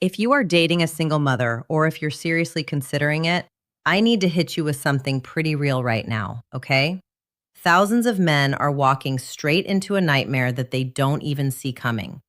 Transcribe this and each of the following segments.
If you are dating a single mother or if you're seriously considering it, I need to hit you with something pretty real right now, okay? Thousands of men are walking straight into a nightmare that they don't even see coming.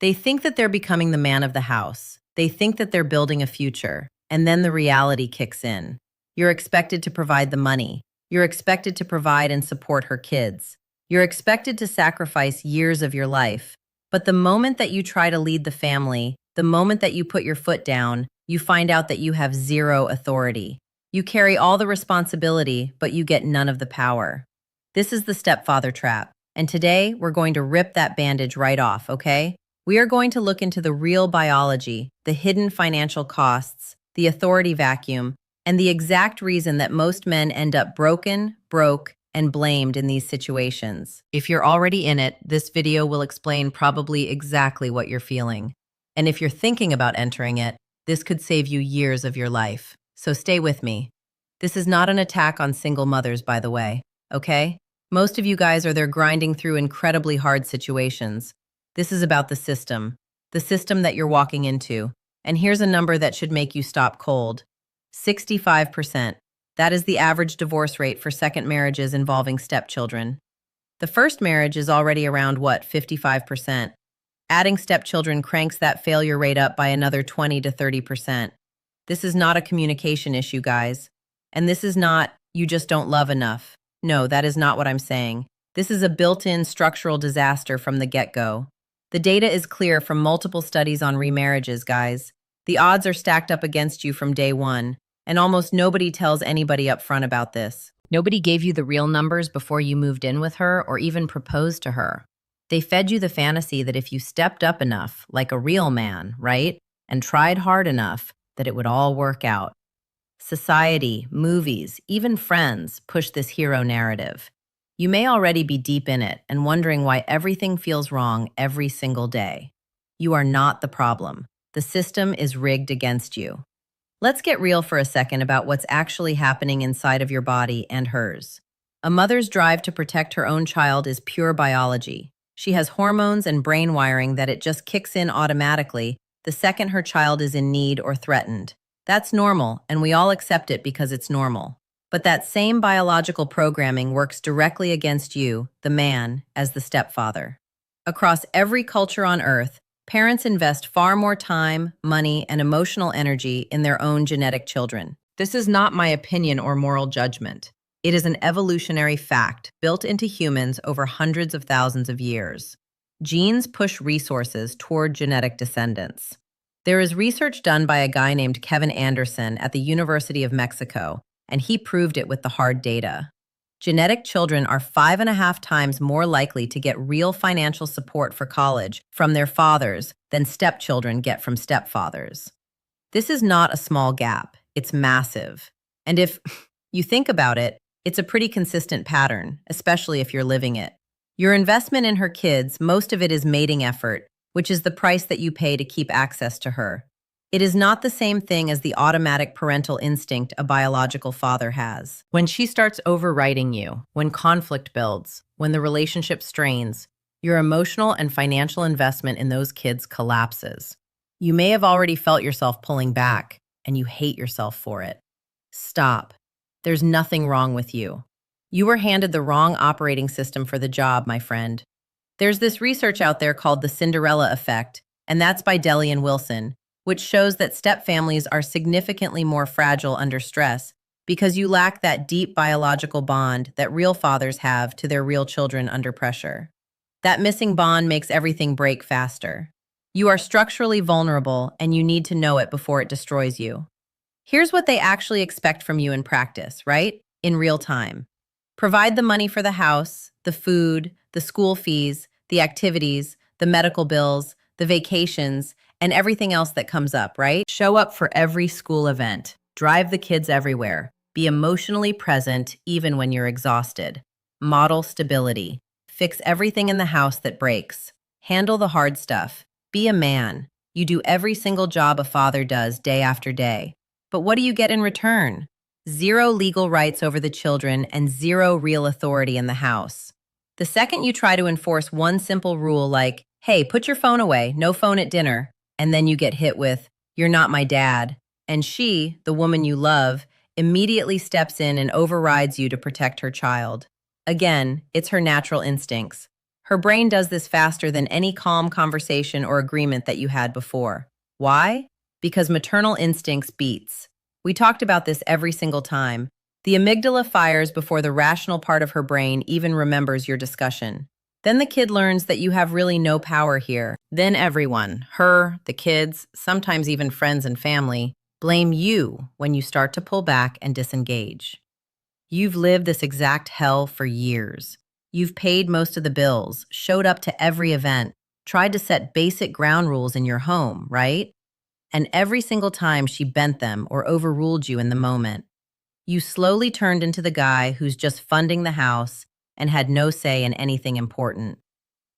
They think that they're becoming the man of the house. They think that they're building a future. And then the reality kicks in. You're expected to provide the money. You're expected to provide and support her kids. You're expected to sacrifice years of your life. But the moment that you try to lead the family, the moment that you put your foot down, you find out that you have zero authority. You carry all the responsibility, but you get none of the power. This is the stepfather trap. And today, we're going to rip that bandage right off, okay? We are going to look into the real biology, the hidden financial costs, the authority vacuum, and the exact reason that most men end up broken, broke, and blamed in these situations. If you're already in it, this video will explain probably exactly what you're feeling. And if you're thinking about entering it, this could save you years of your life. So stay with me. This is not an attack on single mothers, by the way, okay? Most of you guys are there grinding through incredibly hard situations. This is about the system that you're walking into. And here's a number that should make you stop cold. 65%. That is the average divorce rate for second marriages involving stepchildren. The first marriage is already around, 55%. Adding stepchildren cranks that failure rate up by another 20 to 30%. This is not a communication issue, guys. And this is not, you just don't love enough. No, that is not what I'm saying. This is a built-in structural disaster from the get-go. The data is clear from multiple studies on remarriages, guys. The odds are stacked up against you from day one, and almost nobody tells anybody up front about this. Nobody gave you the real numbers before you moved in with her or even proposed to her. They fed you the fantasy that if you stepped up enough, like a real man, right, and tried hard enough, that it would all work out. Society, movies, even friends push this hero narrative. You may already be deep in it and wondering why everything feels wrong every single day. You are not the problem. The system is rigged against you. Let's get real for a second about what's actually happening inside of your body and hers. A mother's drive to protect her own child is pure biology. She has hormones and brain wiring that it just kicks in automatically the second her child is in need or threatened. That's normal, and we all accept it because it's normal. But that same biological programming works directly against you, the man, as the stepfather. Across every culture on Earth, parents invest far more time, money, and emotional energy in their own genetic children. This is not my opinion or moral judgment. It is an evolutionary fact built into humans over hundreds of thousands of years. Genes push resources toward genetic descendants. There is research done by a guy named Kevin Anderson at the University of Mexico, and he proved it with the hard data. Genetic children are 5.5 times more likely to get real financial support for college from their fathers than stepchildren get from stepfathers. This is not a small gap, it's massive. And if you think about it, it's a pretty consistent pattern, especially if you're living it. Your investment in her kids, most of it is mating effort, which is the price that you pay to keep access to her. It is not the same thing as the automatic parental instinct a biological father has. When she starts overriding you, when conflict builds, when the relationship strains, your emotional and financial investment in those kids collapses. You may have already felt yourself pulling back, and you hate yourself for it. Stop. There's nothing wrong with you. You were handed the wrong operating system for the job, my friend. There's this research out there called the Cinderella effect, and that's by Deli and Wilson, which shows that stepfamilies are significantly more fragile under stress because you lack that deep biological bond that real fathers have to their real children under pressure. That missing bond makes everything break faster. You are structurally vulnerable, and you need to know it before it destroys you. Here's what they actually expect from you in practice, right? In real time. Provide the money for the house, the food, the school fees, the activities, the medical bills, the vacations, and everything else that comes up, right? Show up for every school event. Drive the kids everywhere. Be emotionally present even when you're exhausted. Model stability. Fix everything in the house that breaks. Handle the hard stuff. Be a man. You do every single job a father does day after day. But what do you get in return? Zero legal rights over the children and zero real authority in the house. The second you try to enforce one simple rule like, hey, put your phone away, no phone at dinner, and then you get hit with, "You're not my dad." And she, the woman you love, immediately steps in and overrides you to protect her child. Again, it's her natural instincts. Her brain does this faster than any calm conversation or agreement that you had before. Why? Because maternal instincts beats. We talked about this every single time. The amygdala fires before the rational part of her brain even remembers your discussion. Then the kid learns that you have really no power here. Then everyone, her, the kids, sometimes even friends and family, blame you when you start to pull back and disengage. You've lived this exact hell for years. You've paid most of the bills, showed up to every event, tried to set basic ground rules in your home, right? And every single time she bent them or overruled you in the moment, you slowly turned into the guy who's just funding the house and had no say in anything important.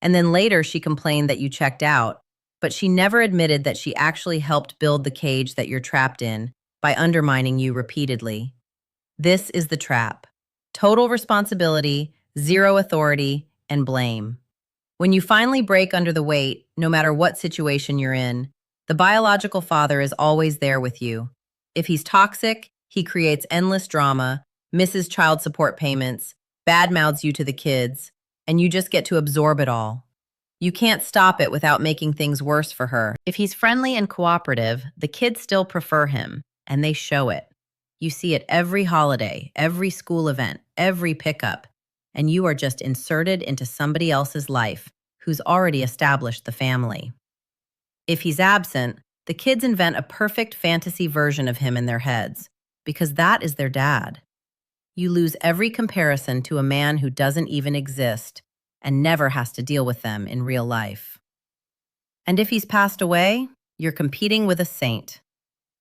And then later she complained that you checked out, but she never admitted that she actually helped build the cage that you're trapped in by undermining you repeatedly. This is the trap. Total responsibility, zero authority, and blame. When you finally break under the weight, no matter what situation you're in, the biological father is always there with you. If he's toxic, he creates endless drama, misses child support payments, badmouths you to the kids, and you just get to absorb it all. You can't stop it without making things worse for her. If he's friendly and cooperative, the kids still prefer him, and they show it. You see it every holiday, every school event, every pickup, and you are just inserted into somebody else's life who's already established the family. If he's absent, the kids invent a perfect fantasy version of him in their heads, because that is their dad. You lose every comparison to a man who doesn't even exist and never has to deal with them in real life. And if he's passed away, you're competing with a saint.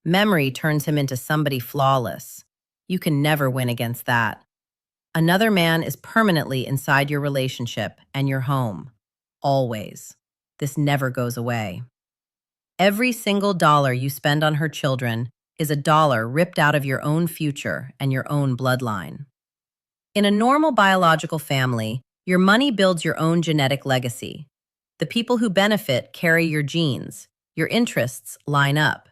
Memory turns him into somebody flawless. You can never win against that. Another man is permanently inside your relationship and your home. Always. This never goes away. Every single dollar you spend on her children is a dollar ripped out of your own future and your own bloodline. In a normal biological family, your money builds your own genetic legacy. The people who benefit carry your genes. Your interests line up.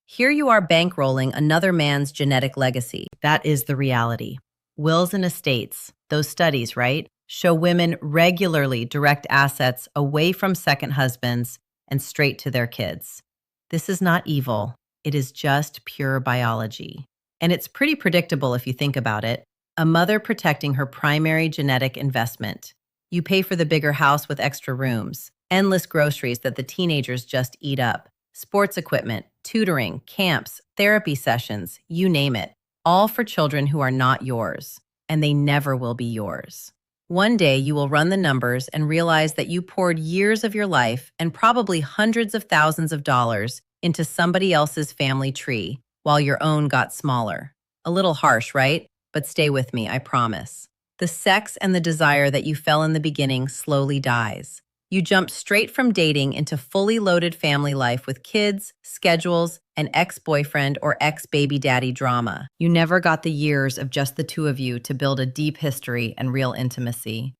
Here you are bankrolling another man's genetic legacy. That is the reality. Wills and estates, those studies, right, show women regularly direct assets away from second husbands and straight to their kids. This is not evil. It is just pure biology. And it's pretty predictable if you think about it. A mother protecting her primary genetic investment. You pay for the bigger house with extra rooms, endless groceries that the teenagers just eat up, sports equipment, tutoring, camps, therapy sessions, you name it, all for children who are not yours, and they never will be yours. One day you will run the numbers and realize that you poured years of your life and probably hundreds of thousands of dollars into somebody else's family tree while your own got smaller. A little harsh, right? But stay with me, I promise. The sex and the desire that you felt in the beginning slowly dies. You jump straight from dating into fully loaded family life with kids, schedules, and ex-boyfriend or ex-baby daddy drama. You never got the years of just the two of you to build a deep history and real intimacy.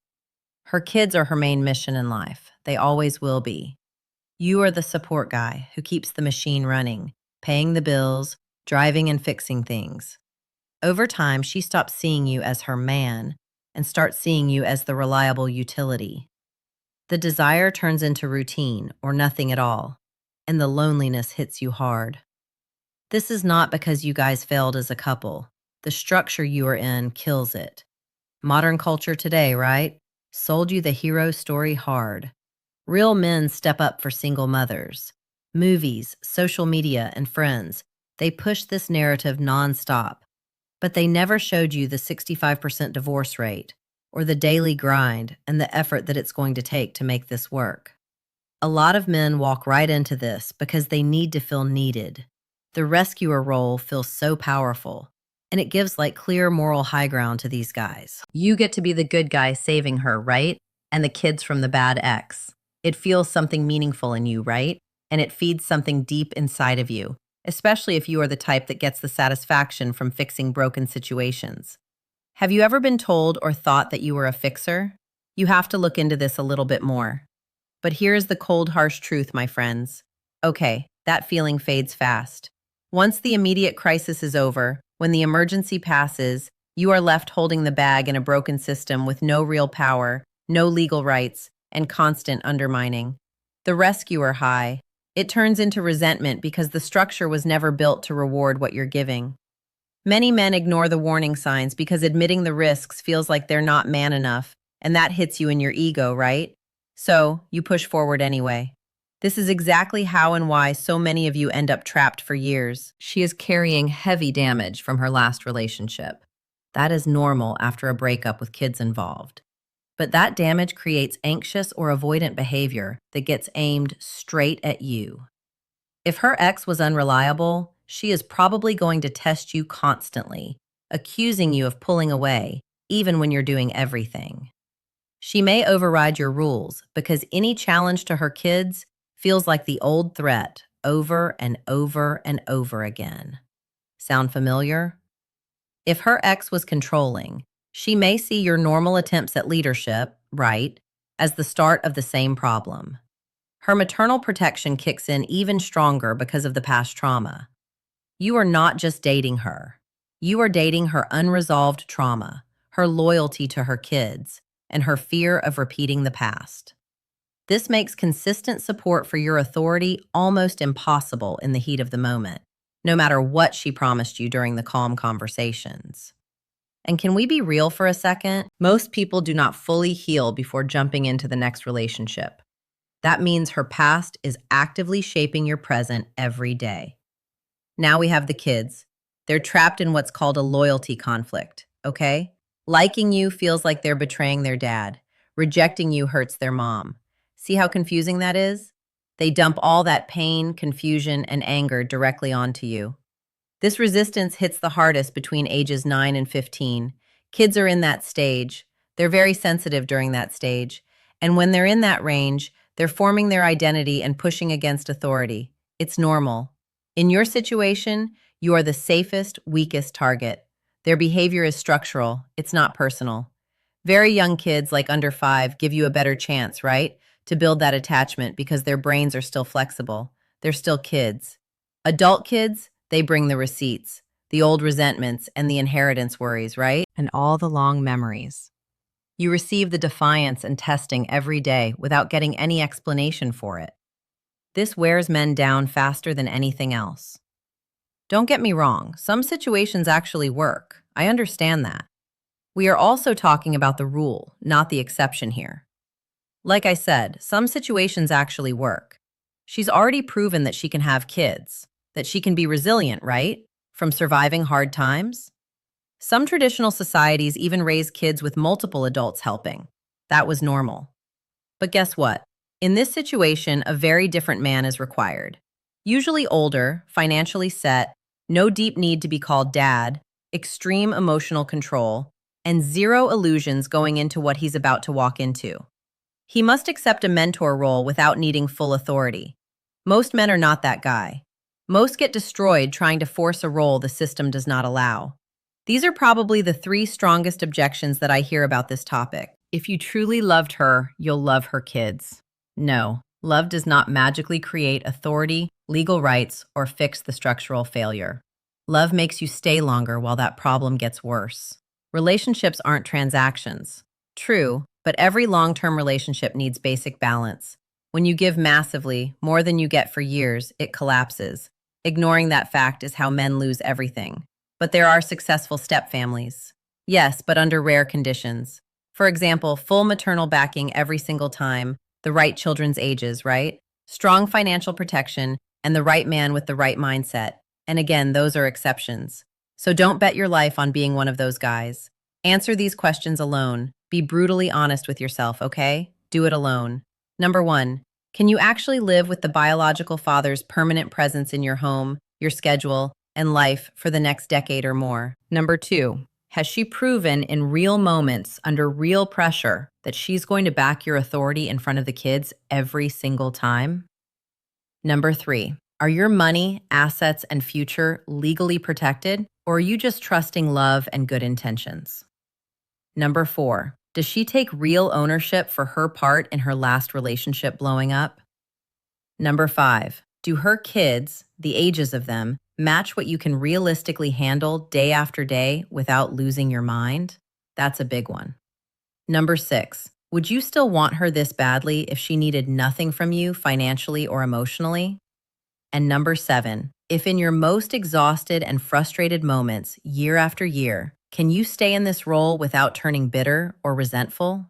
Her kids are her main mission in life. They always will be. You are the support guy who keeps the machine running, paying the bills, driving and fixing things. Over time, she stops seeing you as her man and starts seeing you as the reliable utility. The desire turns into routine or nothing at all, and the loneliness hits you hard. This is not because you guys failed as a couple. The structure you are in kills it. Modern culture today, right? Sold you the hero story hard. Real men step up for single mothers. Movies, social media, and friends, they push this narrative nonstop. But they never showed you the 65% divorce rate, or the daily grind and the effort that it's going to take to make this work. A lot of men walk right into this because they need to feel needed. The rescuer role feels so powerful, and it gives like clear moral high ground to these guys. You get to be the good guy saving her, right? And the kids from the bad ex. It feels something meaningful in you, right? And it feeds something deep inside of you, especially if you are the type that gets the satisfaction from fixing broken situations. Have you ever been told or thought that you were a fixer? You have to look into this a little bit more. But here's the cold, harsh truth, my friends. Okay, that feeling fades fast. Once the immediate crisis is over, when the emergency passes, you are left holding the bag in a broken system with no real power, no legal rights, and constant undermining. The rescuer high. It turns into resentment because the structure was never built to reward what you're giving. Many men ignore the warning signs because admitting the risks feels like they're not man enough, and that hits you in your ego, right? So, you push forward anyway. This is exactly how and why so many of you end up trapped for years. She is carrying heavy damage from her last relationship. That is normal after a breakup with kids involved. But that damage creates anxious or avoidant behavior that gets aimed straight at you. If her ex was unreliable, she is probably going to test you constantly, accusing you of pulling away, even when you're doing everything. She may override your rules because any challenge to her kids feels like the old threat over and over and over again. Sound familiar? If her ex was controlling, she may see your normal attempts at leadership, right, as the start of the same problem. Her maternal protection kicks in even stronger because of the past trauma. You are not just dating her. You are dating her unresolved trauma, her loyalty to her kids, and her fear of repeating the past. This makes consistent support for your authority almost impossible in the heat of the moment, no matter what she promised you during the calm conversations. And can we be real for a second? Most people do not fully heal before jumping into the next relationship. That means her past is actively shaping your present every day. Now we have the kids. They're trapped in what's called a loyalty conflict, okay? Liking you feels like they're betraying their dad. Rejecting you hurts their mom. See how confusing that is? They dump all that pain, confusion, and anger directly onto you. This resistance hits the hardest between ages 9 and 15. Kids are in that stage. They're very sensitive during that stage. And when they're in that range, they're forming their identity and pushing against authority. It's normal. In your situation, you are the safest, weakest target. Their behavior is structural, it's not personal. Very young kids, like under 5, give you a better chance, right? To build that attachment because their brains are still flexible. They're still kids. Adult kids, they bring the receipts, the old resentments, and the inheritance worries, right? And all the long memories. You receive the defiance and testing every day without getting any explanation for it. This wears men down faster than anything else. Don't get me wrong, some situations actually work. I understand that. We are also talking about the rule, not the exception here. Like I said, some situations actually work. She's already proven that she can have kids, that she can be resilient, right? From surviving hard times. Some traditional societies even raise kids with multiple adults helping. That was normal. But guess what? In this situation, a very different man is required. Usually older, financially set, no deep need to be called dad, extreme emotional control, and zero illusions going into what he's about to walk into. He must accept a mentor role without needing full authority. Most men are not that guy. Most get destroyed trying to force a role the system does not allow. These are probably the 3 strongest objections that I hear about this topic. If you truly loved her, you'll love her kids. No, love does not magically create authority, legal rights, or fix the structural failure. Love makes you stay longer while that problem gets worse. Relationships aren't transactions. True, but every long-term relationship needs basic balance. When you give massively, more than you get for years, it collapses. Ignoring that fact is how men lose everything. But there are successful step-families. Yes, but under rare conditions. For example, full maternal backing every single time, the right children's ages, right? Strong financial protection, and the right man with the right mindset. And again, those are exceptions. So don't bet your life on being one of those guys. Answer these questions alone. Be brutally honest with yourself, okay? Do it alone. Number 1, can you actually live with the biological father's permanent presence in your home, your schedule, and life for the next decade or more? Number 2, has she proven in real moments, under real pressure, that she's going to back your authority in front of the kids every single time? Number 3, are your money, assets, and future legally protected, or are you just trusting love and good intentions? Number 4, does she take real ownership for her part in her last relationship blowing up? Number 5, Do her kids, the ages of them, match what you can realistically handle day after day without losing your mind? That's a big one. Number 6, would you still want her this badly if she needed nothing from you financially or emotionally? And number 7, if in your most exhausted and frustrated moments, year after year, can you stay in this role without turning bitter or resentful?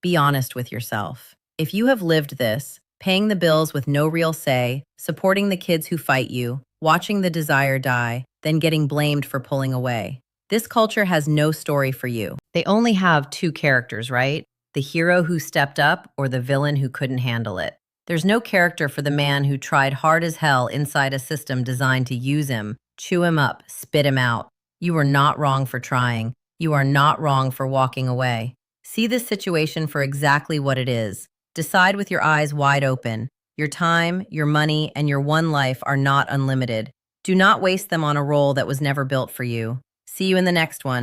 Be honest with yourself. If you have lived this, paying the bills with no real say, supporting the kids who fight you, watching the desire die, then getting blamed for pulling away, this culture has no story for you. They only have two characters, right? The hero who stepped up or the villain who couldn't handle it. There's no character for the man who tried hard as hell inside a system designed to use him, chew him up, spit him out. You are not wrong for trying. You are not wrong for walking away. See this situation for exactly what it is. Decide with your eyes wide open. Your time, your money, and your one life are not unlimited. Do not waste them on a role that was never built for you. See you in the next one.